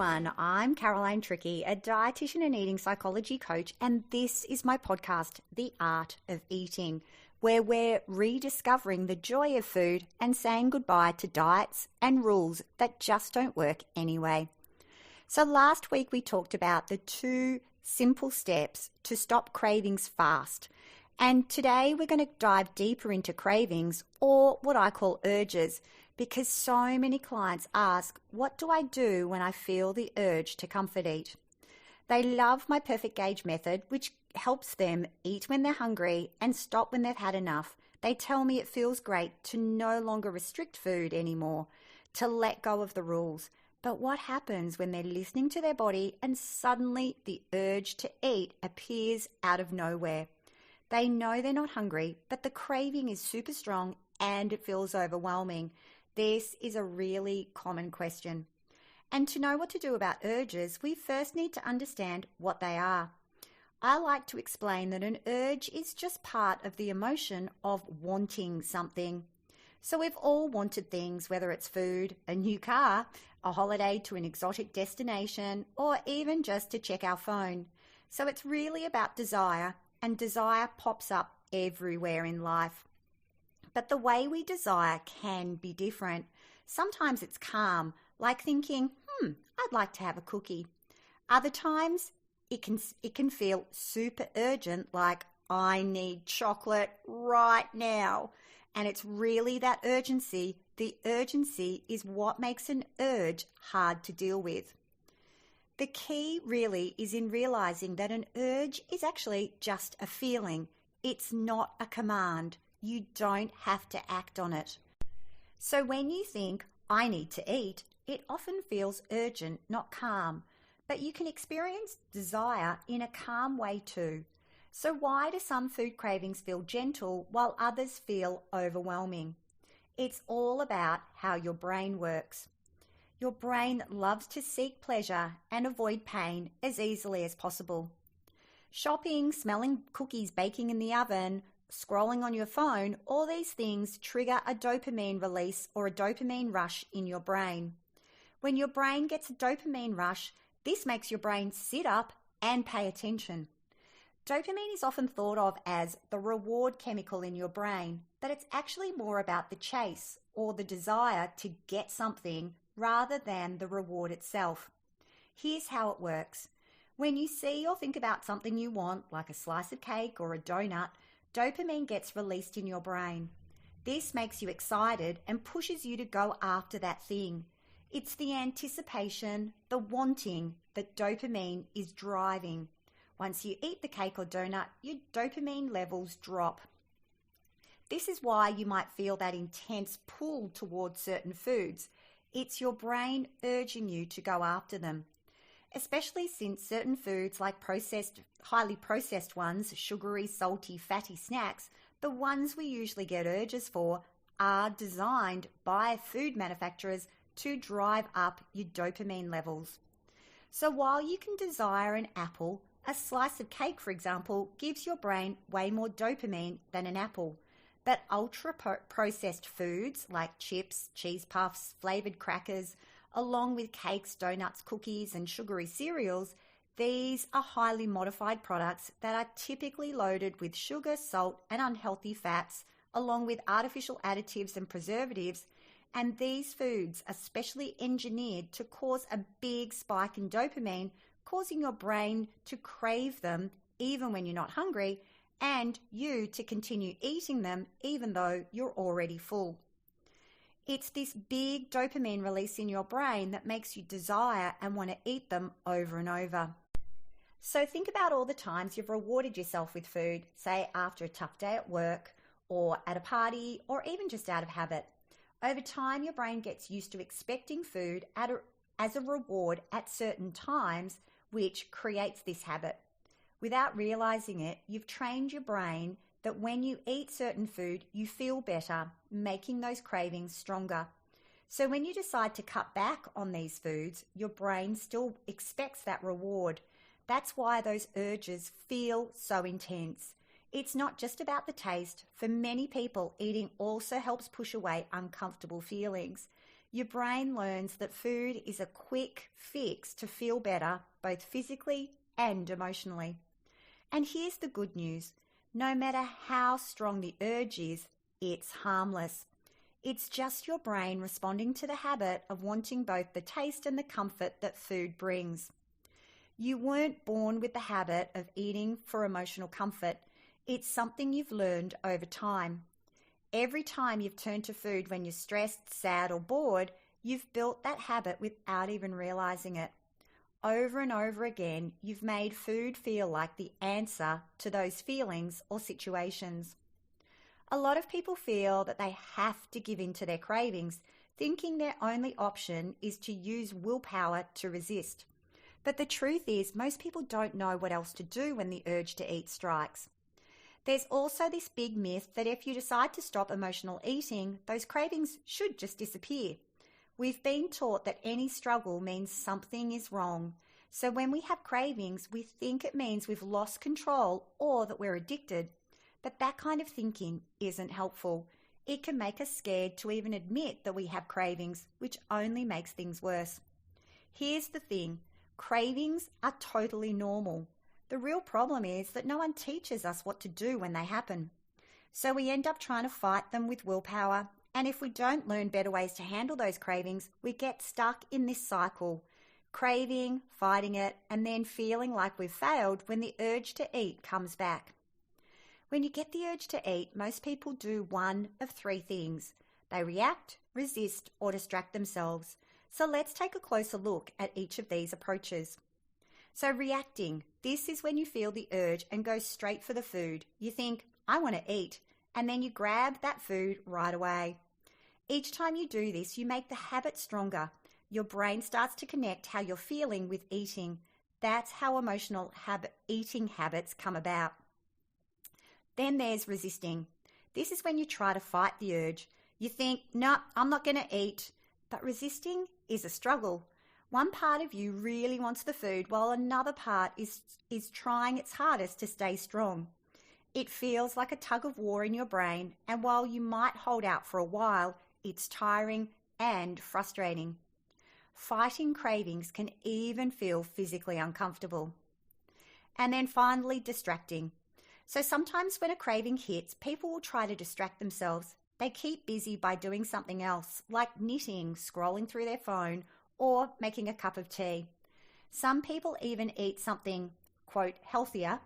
everyone. I'm Caroline Tricky, a dietitian and eating psychology coach, and this is my podcast, The Art of Eating, where we're rediscovering the joy of food and saying goodbye to diets and rules that just don't work anyway. So last week we talked about the 2 simple steps to stop cravings fast. And today we're going to dive deeper into cravings, or what I call urges, because so many clients ask, what do I do when I feel the urge to comfort eat? They love my perfect gauge method, which helps them eat when they're hungry and stop when they've had enough. They tell me it feels great to no longer restrict food anymore, to let go of the rules. But what happens when they're listening to their body and suddenly the urge to eat appears out of nowhere? They know they're not hungry, but the craving is super strong and it feels overwhelming. This is a really common question. And to know what to do about urges, we first need to understand what they are. I like to explain that an urge is just part of the emotion of wanting something. So we've all wanted things, whether it's food, a new car, a holiday to an exotic destination, or even just to check our phone. So it's really about desire, and desire pops up everywhere in life. But the way we desire can be different. Sometimes it's calm, like thinking, I'd like to have a cookie. Other times it can feel super urgent, like I need chocolate right now. And it's really that urgency. The urgency is what makes an urge hard to deal with. The key really is in realizing that an urge is actually just a feeling. It's not a command. You don't have to act on it. So when you think, I need to eat, it often feels urgent, not calm. But you can experience desire in a calm way too. So why do some food cravings feel gentle while others feel overwhelming? It's all about how your brain works. Your brain loves to seek pleasure and avoid pain as easily as possible. Shopping, smelling cookies baking in the oven, scrolling on your phone, all these things trigger a dopamine release or a dopamine rush in your brain. When your brain gets a dopamine rush, this makes your brain sit up and pay attention. Dopamine is often thought of as the reward chemical in your brain, but it's actually more about the chase or the desire to get something rather than the reward itself. Here's how it works. When you see or think about something you want, like a slice of cake or a donut, dopamine gets released in your brain. This makes you excited and pushes you to go after that thing. It's the anticipation, the wanting that dopamine is driving. Once you eat the cake or donut, your dopamine levels drop. This is why you might feel that intense pull towards certain foods. It's your brain urging you to go after them. Especially since certain foods like highly processed ones, sugary, salty, fatty snacks, the ones we usually get urges for, are designed by food manufacturers to drive up your dopamine levels. So while you can desire an apple, a slice of cake, for example, gives your brain way more dopamine than an apple. But ultra-processed foods like chips, cheese puffs, flavored crackers, along with cakes, donuts, cookies, and sugary cereals, these are highly modified products that are typically loaded with sugar, salt, and unhealthy fats, along with artificial additives and preservatives. And these foods are specially engineered to cause a big spike in dopamine, causing your brain to crave them even when you're not hungry, and you to continue eating them even though you're already full. It's this big dopamine release in your brain that makes you desire and want to eat them over and over. So think about all the times you've rewarded yourself with food, say after a tough day at work or at a party or even just out of habit. Over time, your brain gets used to expecting food as a reward at certain times, which creates this habit. Without realizing it, you've trained your brain that when you eat certain food, you feel better, making those cravings stronger. So when you decide to cut back on these foods, your brain still expects that reward. That's why those urges feel so intense. It's not just about the taste. For many people, eating also helps push away uncomfortable feelings. Your brain learns that food is a quick fix to feel better, both physically and emotionally. And here's the good news. No matter how strong the urge is, it's harmless. It's just your brain responding to the habit of wanting both the taste and the comfort that food brings. You weren't born with the habit of eating for emotional comfort. It's something you've learned over time. Every time you've turned to food when you're stressed, sad, or bored, you've built that habit without even realizing it. Over and over again, you've made food feel like the answer to those feelings or situations. A lot of people feel that they have to give in to their cravings, thinking their only option is to use willpower to resist. But the truth is, most people don't know what else to do when the urge to eat strikes. There's also this big myth that if you decide to stop emotional eating, those cravings should just disappear. We've been taught that any struggle means something is wrong. So when we have cravings, we think it means we've lost control or that we're addicted. But that kind of thinking isn't helpful. It can make us scared to even admit that we have cravings, which only makes things worse. Here's the thing. Cravings are totally normal. The real problem is that no one teaches us what to do when they happen. So we end up trying to fight them with willpower, and if we don't learn better ways to handle those cravings, we get stuck in this cycle, craving, fighting it, and then feeling like we've failed when the urge to eat comes back. When you get the urge to eat, most people do one of three things. They react, resist, or distract themselves. So let's take a closer look at each of these approaches. So reacting, this is when you feel the urge and go straight for the food. You think, I want to eat, and then you grab that food right away. Each time you do this, you make the habit stronger. Your brain starts to connect how you're feeling with eating. That's how emotional eating habits come about. Then there's resisting. This is when you try to fight the urge. You think, no, I'm not going to eat. But resisting is a struggle. One part of you really wants the food while another part is trying its hardest to stay strong. It feels like a tug of war in your brain, and while you might hold out for a while, it's tiring and frustrating. Fighting cravings can even feel physically uncomfortable. And then finally, distracting. So sometimes when a craving hits, people will try to distract themselves. They keep busy by doing something else, like knitting, scrolling through their phone, or making a cup of tea. Some people even eat something, quote, healthier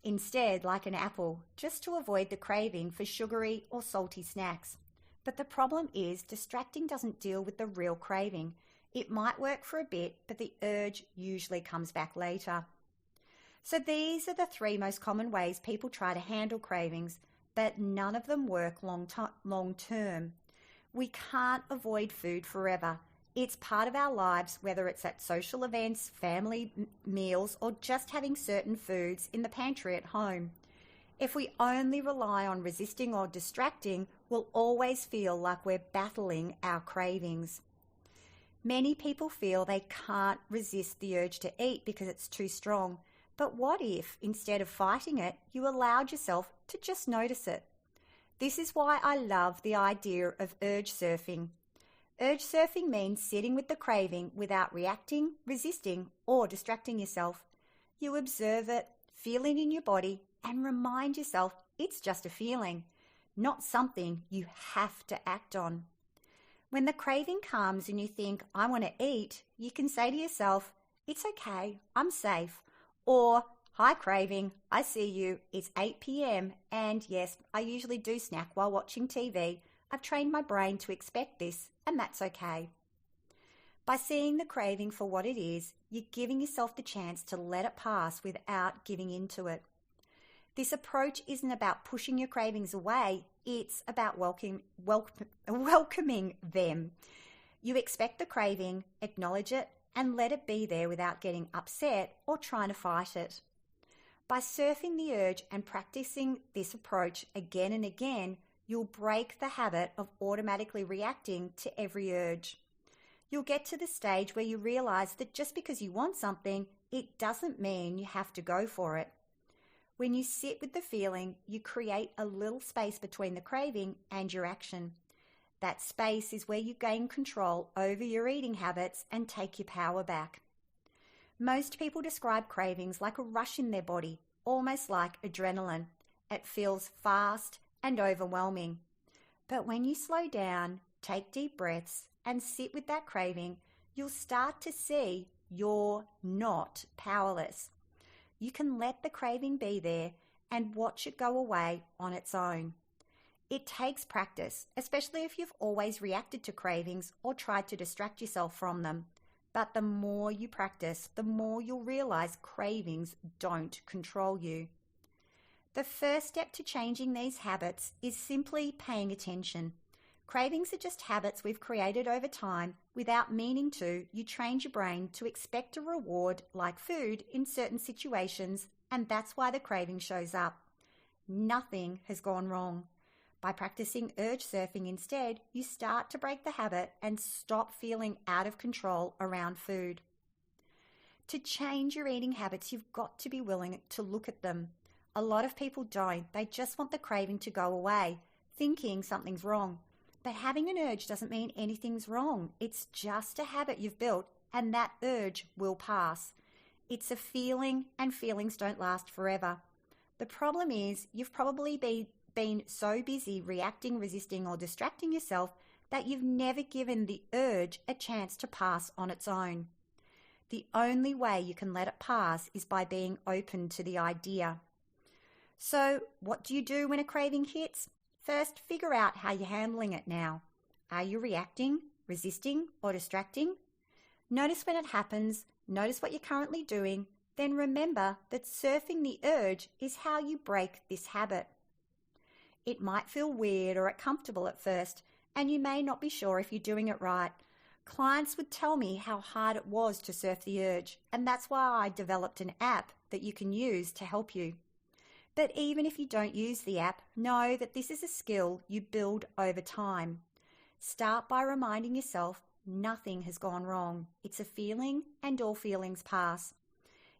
instead, like an apple, just to avoid the craving for sugary or salty snacks. But the problem is distracting doesn't deal with the real craving. It might work for a bit, but the urge usually comes back later. So these are the three most common ways people try to handle cravings, but none of them work long term. We can't avoid food forever. It's part of our lives, whether it's at social events, family meals, or just having certain foods in the pantry at home. If we only rely on resisting or distracting, we'll always feel like we're battling our cravings. Many people feel they can't resist the urge to eat because it's too strong. But what if, instead of fighting it, you allowed yourself to just notice it? This is why I love the idea of urge surfing. Urge surfing means sitting with the craving without reacting, resisting, or distracting yourself. You observe it, feel it in your body, and remind yourself it's just a feeling, not something you have to act on. When the craving comes and you think, I want to eat, you can say to yourself, it's okay, I'm safe. Or, hi craving, I see you, it's 8 p.m. and yes, I usually do snack while watching TV. I've trained my brain to expect this, and that's okay. By seeing the craving for what it is, you're giving yourself the chance to let it pass without giving into it. This approach isn't about pushing your cravings away, it's about welcoming them. You expect the craving, acknowledge it, and let it be there without getting upset or trying to fight it. By surfing the urge and practicing this approach again and again, you'll break the habit of automatically reacting to every urge. You'll get to the stage where you realize that just because you want something, it doesn't mean you have to go for it. When you sit with the feeling, you create a little space between the craving and your action. That space is where you gain control over your eating habits and take your power back. Most people describe cravings like a rush in their body, almost like adrenaline. It feels fast and overwhelming. But when you slow down, take deep breaths, and sit with that craving, you'll start to see you're not powerless. You can let the craving be there and watch it go away on its own. It takes practice, especially if you've always reacted to cravings or tried to distract yourself from them. But the more you practice, the more you'll realize cravings don't control you. The first step to changing these habits is simply paying attention. Cravings are just habits we've created over time without meaning to. You trained your brain to expect a reward like food in certain situations, and that's why the craving shows up. Nothing has gone wrong. By practicing urge surfing instead, you start to break the habit and stop feeling out of control around food. To change your eating habits, you've got to be willing to look at them. A lot of people don't. They just want the craving to go away, thinking something's wrong. But having an urge doesn't mean anything's wrong. It's just a habit you've built, and that urge will pass. It's a feeling, and feelings don't last forever. The problem is you've probably been so busy reacting, resisting, or distracting yourself that you've never given the urge a chance to pass on its own. The only way you can let it pass is by being open to the idea. So, what do you do when a craving hits? First, figure out how you're handling it now. Are you reacting, resisting, or distracting? Notice when it happens, notice what you're currently doing, then remember that surfing the urge is how you break this habit. It might feel weird or uncomfortable at first, and you may not be sure if you're doing it right. Clients would tell me how hard it was to surf the urge, and that's why I developed an app that you can use to help you. But even if you don't use the app, know that this is a skill you build over time. Start by reminding yourself nothing has gone wrong. It's a feeling, and all feelings pass.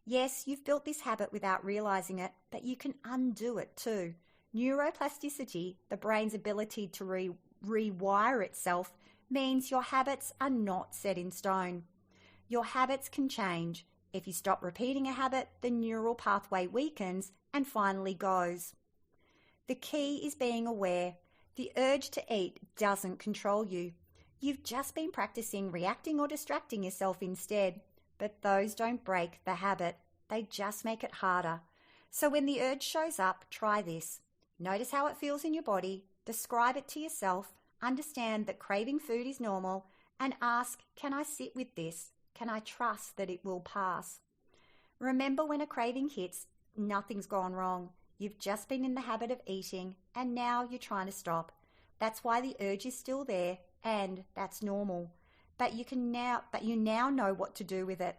Yes, you've built this habit without realizing it, but you can undo it too. Neuroplasticity, the brain's ability to rewire itself, means your habits are not set in stone. Your habits can change. If you stop repeating a habit, the neural pathway weakens and finally goes. The key is being aware. The urge to eat doesn't control you. You've just been practicing reacting or distracting yourself instead, but those don't break the habit. They just make it harder. So when the urge shows up, try this. Notice how it feels in your body, describe it to yourself, understand that craving food is normal, and ask, can I sit with this? Can I trust that it will pass? Remember, when a craving hits, nothing's gone wrong. You've just been in the habit of eating, and now you're trying to stop. That's why the urge is still there, and that's normal. But you now know what to do with it.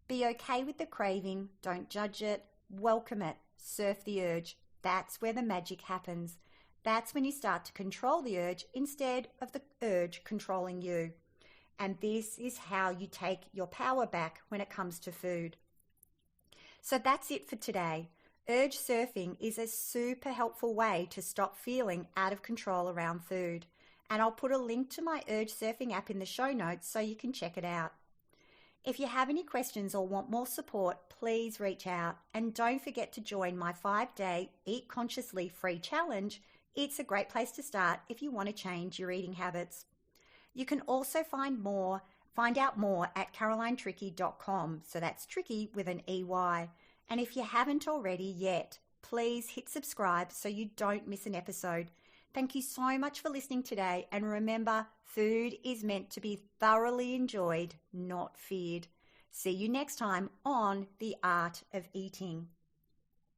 Be okay with the craving, don't judge it, welcome it, surf the urge. That's where the magic happens. That's when you start to control the urge instead of the urge controlling you. And this is how you take your power back when it comes to food. So that's it for today. Urge surfing is a super helpful way to stop feeling out of control around food. And I'll put a link to my Urge Surfing app in the show notes so you can check it out. If you have any questions or want more support, please reach out. And don't forget to join my 5-day Eat Consciously free challenge. It's a great place to start if you want to change your eating habits. You can also find out more at carolinetricky.com. So that's tricky with an EY. And if you haven't already yet, please hit subscribe so you don't miss an episode. Thank you so much for listening today. And remember, food is meant to be thoroughly enjoyed, not feared. See you next time on The Art of Eating.